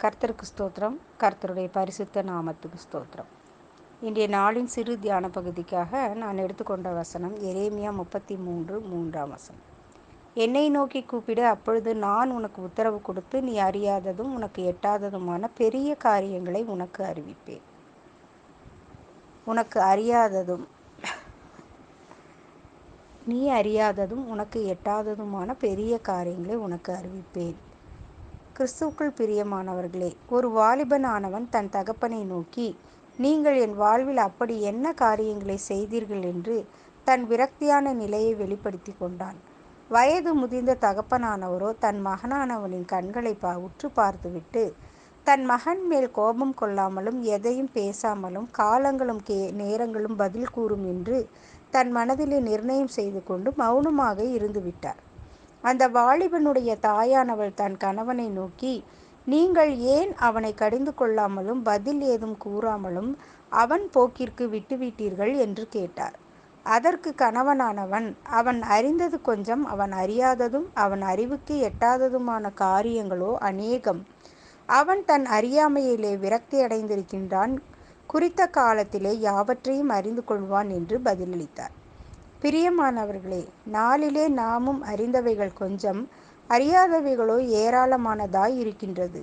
கர்த்தருக்கு ஸ்தோத்திரம். கர்த்தருடைய பரிசுத்த நாமத்துக்கு ஸ்தோத்திரம். இன்றைய நாளின் சிறு தியான பகுதிக்காக நான் எடுத்துக்கொண்ட வசனம் எரேமியா 33:3 என்னை நோக்கி கூப்பிடு, அப்பொழுது நான் உனக்கு உத்தரவு கொடுத்து நீ அறியாததும் உனக்கு எட்டாததுமான பெரிய காரியங்களை உனக்கு அறிவிப்பேன். நீ அறியாததும் உனக்கு எட்டாததுமான பெரிய காரியங்களை உனக்கு அறிவிப்பேன். கிறிஸ்துவுக்குள் பிரியமானவர்களே, ஒரு வாலிபனானவன் தன் தகப்பனை நோக்கி, நீங்கள் என் வாழ்வில் அப்படி என்ன காரியங்களை செய்தீர்கள் என்று தன் விரக்தியான நிலையை வெளிப்படுத்தி கொண்டான். வயது முதிர்ந்த தகப்பனானவரோ தன் மகனானவனின் கண்களை உற்று பார்த்துவிட்டு, தன் மகன் மேல் கோபம் கொள்ளாமலும் எதையும் பேசாமலும் காலங்களும் நேரங்களும் பதில் கூறும் என்று தன் மனதிலே நிர்ணயம் செய்து கொண்டு மௌனமாக இருந்துவிட்டார். அந்த வாலிபனுடைய தாயானவள் தன் கணவனை நோக்கி, நீங்கள் ஏன் அவனை கடிந்து கொள்ளாமலும் பதில் ஏதும் கூறாமலும் அவன் போக்கிற்கு விட்டுவிட்டீர்கள் என்று கேட்டார். அதற்கு கணவனானவன், அவன் அறிந்தது கொஞ்சம், அவன் அறியாததும் அவன் அறிவுக்கு எட்டாததுமான காரியங்களோ அநேகம். அவன் தன் அறியாமையிலே விரக்தி அடைந்திருக்கின்றான். குறித்த காலத்திலே யாவற்றையும் அறிந்து கொள்வான் என்று பதிலளித்தார். பிரியமானவர்களே, நாளிலே நாமும் அறிந்தவைகள் கொஞ்சம், அறியாதவைகளோ ஏராளமானதாய் இருக்கின்றது.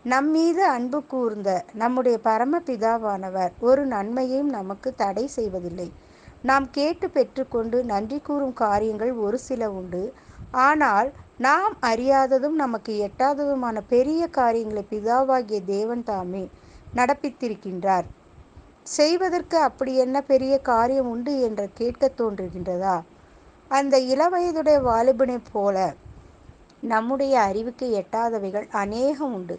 நம்மீது அன்பு கூர்ந்த நம்முடைய பரமபிதாவானவர் ஒரு நன்மையையும் நமக்கு தடை செய்வதில்லை. நாம் கேட்டு பெற்றுக்கொண்டு நன்றி கூறும் காரியங்கள் ஒரு சில உண்டு. ஆனால் நாம் அறியாததும் நமக்கு எட்டாததுமான பெரிய காரியங்களை பிதாவாகிய தேவன் தாமே நடப்பித்திருக்கின்றார். செய்வதற்கு அப்படி என்ன பெரிய காரியம் உண்டு என்று கேட்க தோன்றுகின்றதா? அந்த இளவயதுடைய வாலிபனைப் போல நம்முடைய அறிவுக்கு எட்டாதவைகள் அநேகம் உண்டு.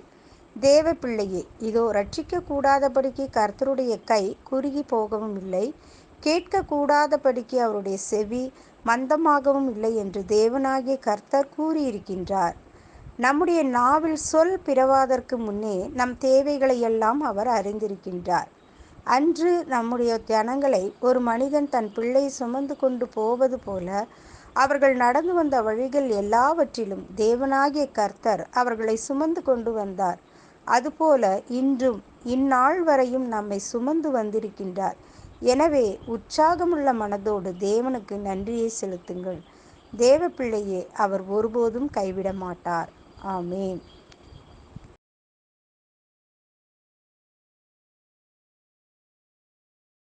தேவ பிள்ளையே, இதோ ரட்சிக்க கூடாதபடிக்கு கர்த்தருடைய கை குறுகி போகவும் இல்லை, கேட்க கூடாதபடிக்கு அவருடைய செவி மந்தமாகவும் இல்லை என்று தேவனாகிய கர்த்தர் கூறியிருக்கின்றார். நம்முடைய நாவில் சொல் பிறவாதற்கு முன்னே நம் தேவைகளை எல்லாம் அவர் அறிந்திருக்கின்றார். அன்று நம்முடைய ஜனங்களை ஒரு மனிதன் தன் பிள்ளையை சுமந்து கொண்டு போவது போல அவர்கள் நடந்து வந்த வழிகள் எல்லாவற்றிலும் தேவனாகிய கர்த்தர் அவர்களை சுமந்து கொண்டு வந்தார். அதுபோல இன்றும் இந்நாள் வரையும் நம்மை சுமந்து வந்திருக்கின்றார். எனவே உற்சாகமுள்ள மனதோடு தேவனுக்கு நன்றியை செலுத்துங்கள். தேவ பிள்ளையே, அவர் ஒருபோதும் கைவிட மாட்டார். ஆமேன்.